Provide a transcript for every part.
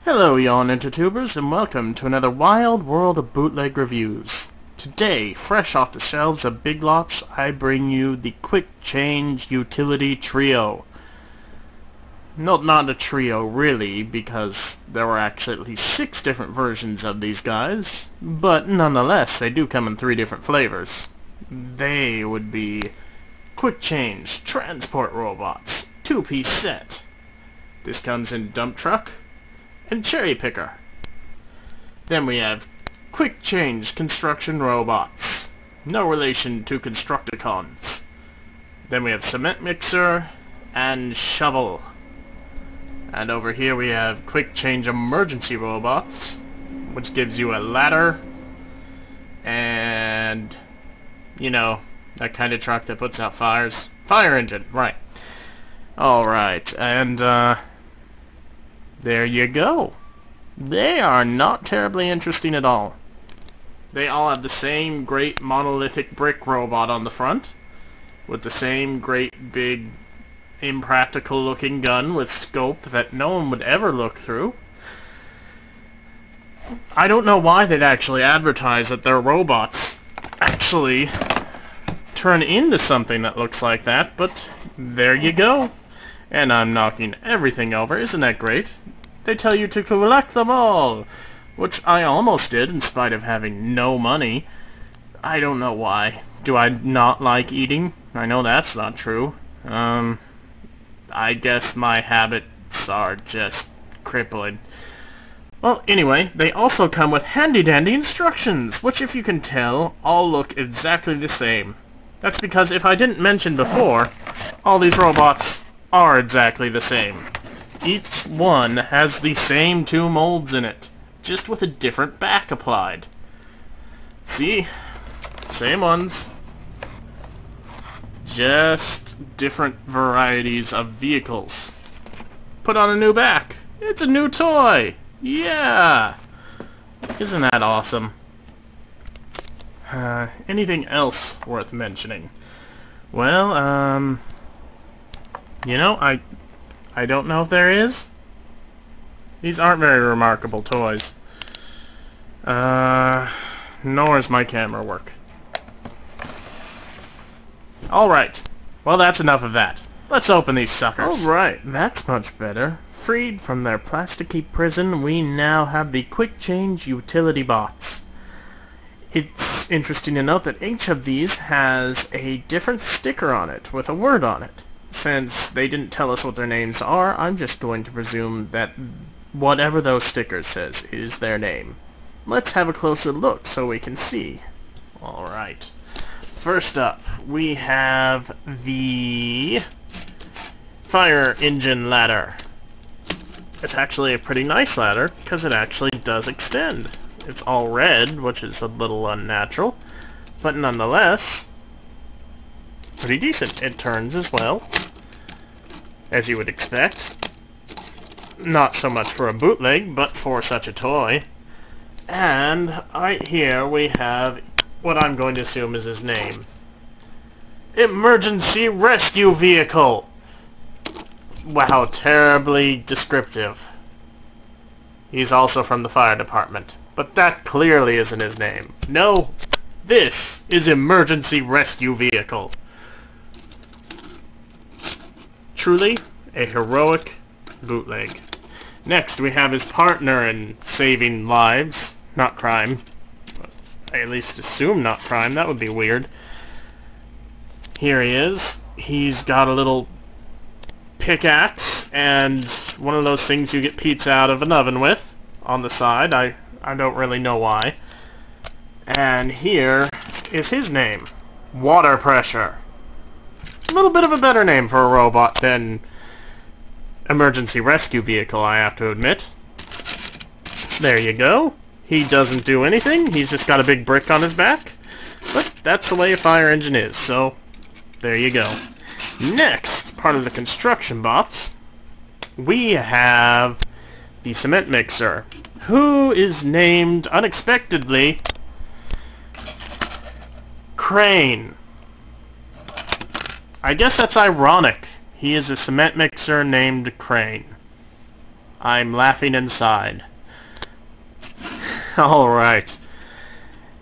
Hello, yawn intertubers, and welcome to another wild world of bootleg reviews. Today, fresh off the shelves of Big Lots, I bring you the Quick Change Utility Trio. No, not a trio, really, because there were actually at least 6 different versions of these guys, but nonetheless, they do come in 3 different flavors. They would be Quick Change Transport Robots, 2-piece set. This comes in Dump Truck and Cherry Picker. Then we have Quick Change Construction Robots, no relation to Constructicons. Then we have Cement Mixer and Shovel. And over here we have Quick Change Emergency Robots, which gives you a ladder and, you know, that kind of truck that puts out fires. Fire engine, right. Alright, and there you go. They are not terribly interesting at all. They all have the same great monolithic brick robot on the front, with the same great big impractical looking gun with scope that no one would ever look through. I don't know why they'd actually advertise that their robots actually turn into something that looks like that, but there you go. And I'm knocking everything over, isn't that great? They tell you to collect them all, which I almost did in spite of having no money. I don't know why. Do I not like eating? I know that's not true. I guess my habits are just crippling. Well, anyway, they also come with handy-dandy instructions, which, if you can tell, all look exactly the same. That's because, if I didn't mention before, all these robots are exactly the same. Each one has the same 2 molds in it, just with a different back applied. See? Same ones. Just different varieties of vehicles. Put on a new back. It's a new toy! Yeah! Isn't that awesome? Anything else worth mentioning? Well, you know, I don't know if there is. These aren't very remarkable toys. Nor is my camera work. Alright. Well, that's enough of that. Let's open these suckers. Alright, that's much better. Freed from their plasticky prison, we now have the Quick Change Utility Bots. It's interesting to note that each of these has a different sticker on it, with a word on it. Since they didn't tell us what their names are, I'm just going to presume that whatever those stickers says is their name. Let's have a closer look so we can see. Alright. First up, we have the fire engine ladder. It's actually a pretty nice ladder, because it actually does extend. It's all red, which is a little unnatural, but nonetheless, pretty decent. It turns as well, as you would expect. Not so much for a bootleg, but for such a toy. And right here we have what I'm going to assume is his name. Emergency Rescue Vehicle! Wow, terribly descriptive. He's also from the fire department, but that clearly isn't his name. No, this is Emergency Rescue Vehicle. Truly a heroic bootleg. Next, we have his partner in saving lives, not crime. I at least assume not crime. That would be weird. Here he is. He's got a little pickaxe and one of those things you get pizza out of an oven with on the side. I don't really know why. And here is his name. Water Pressure. A little bit of a better name for a robot than Emergency Rescue Vehicle, I have to admit. There you go. He doesn't do anything. He's just got a big brick on his back. But that's the way a fire engine is, so there you go. Next, part of the construction bots, we have the Cement Mixer, who is named, unexpectedly, Crane. I guess that's ironic. He is a cement mixer named Crane. I'm laughing inside. Alright.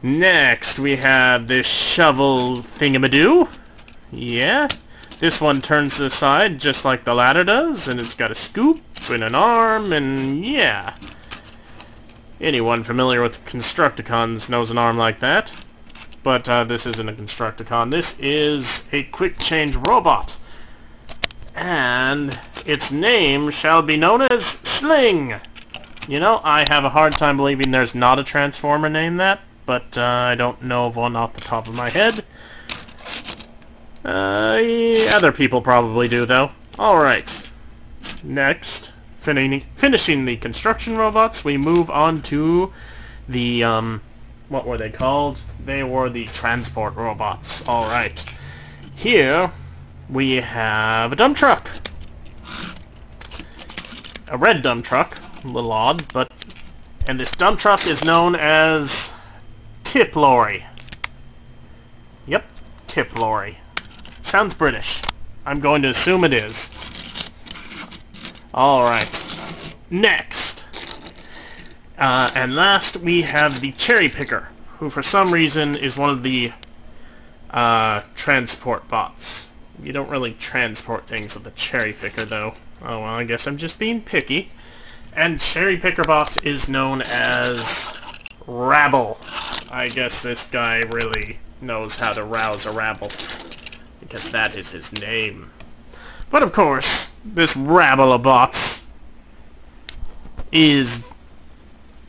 Next, we have this shovel thingamadoo. Yeah. This one turns to the side just like the ladder does, and it's got a scoop and an arm, and yeah. Anyone familiar with Constructicons knows an arm like that. But this isn't a Constructicon. This is a quick change robot. And its name shall be known as Sling. You know, I have a hard time believing there's not a Transformer named that, but I don't know of one off the top of my head. Yeah, other people probably do, though. Alright. Next, finishing the construction robots, we move on to the, what were they called? They were the transport robots. Alright. Here, we have a dump truck. A red dump truck. A little odd, but... And this dump truck is known as... Tip Lorry. Yep, Tip Lorry. Sounds British. I'm going to assume it is. Alright. Next. And last, we have the Cherry Picker, who for some reason is one of the transport bots. You don't really transport things with the Cherry Picker, though. Oh, well, I guess I'm just being picky. And Cherry Picker bot is known as Rabble. I guess this guy really knows how to rouse a rabble, because that is his name. But of course, this rabble of bots is,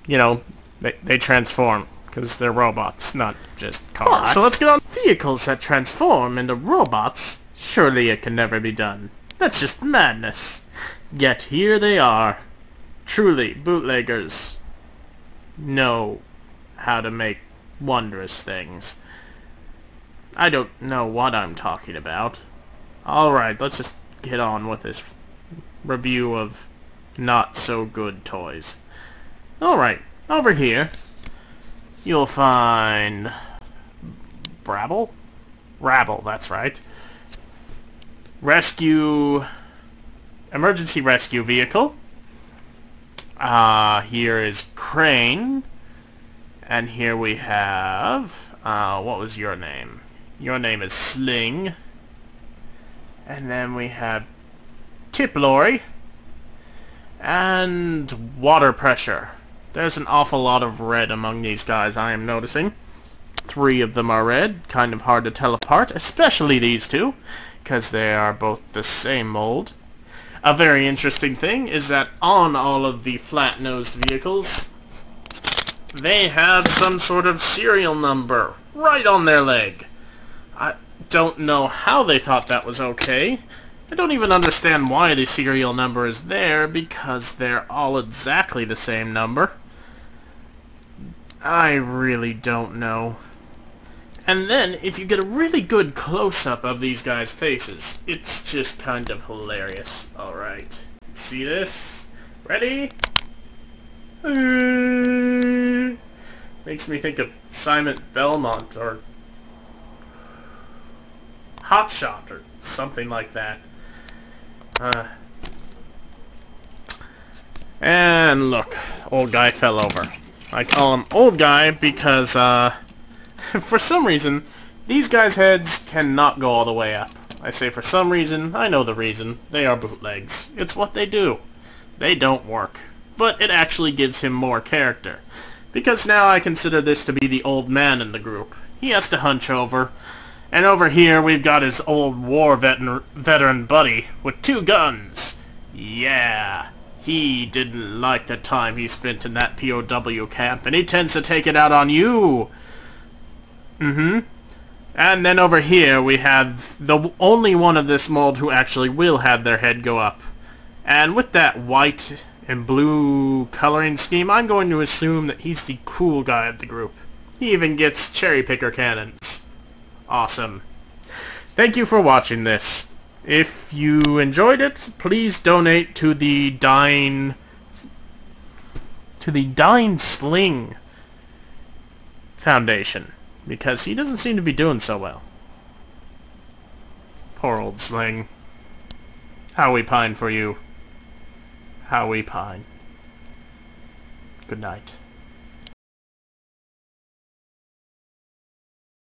you know, they transform, because they're robots, not just cars. So let's get on vehicles that transform into robots. Surely it can never be done. That's just madness. Yet here they are. Truly, bootleggers know how to make wondrous things. I don't know what I'm talking about. Alright, let's just get on with this review of not-so-good toys. Alright, over here, you'll find... Brabble? Rabble, that's right. Emergency rescue vehicle. Here is Crane. And here we have... what was your name? Your name is Sling. And then we have Tip Lorry. And Water Pressure. There's an awful lot of red among these guys, I am noticing. 3 of them are red. Kind of hard to tell apart, especially these two, because they are both the same mold. A very interesting thing is that on all of the flat-nosed vehicles, they have some sort of serial number right on their leg. I don't know how they thought that was okay. I don't even understand why the serial number is there, because they're all exactly the same number. I really don't know. And then, if you get a really good close-up of these guys' faces, it's just kind of hilarious. Alright. See this? Ready? Makes me think of Simon Belmont, or Hot Shot, or something like that. And look, old guy fell over. I call him old guy because, for some reason, these guys' heads cannot go all the way up. I say for some reason, I know the reason. They are bootlegs. It's what they do. They don't work. But it actually gives him more character. Because now I consider this to be the old man in the group. He has to hunch over. And over here we've got his old war veteran buddy with 2 guns. Yeah. He didn't like the time he spent in that POW camp, and he tends to take it out on you. And then over here we have the only one of this mold who actually will have their head go up. And with that white and blue coloring scheme, I'm going to assume that he's the cool guy of the group. He even gets cherry picker cannons. Awesome. Thank you for watching this. If you enjoyed it, please donate to the Dying Sling Foundation, because he doesn't seem to be doing so well. Poor old Sling. How we pine for you. how we pine. Good night.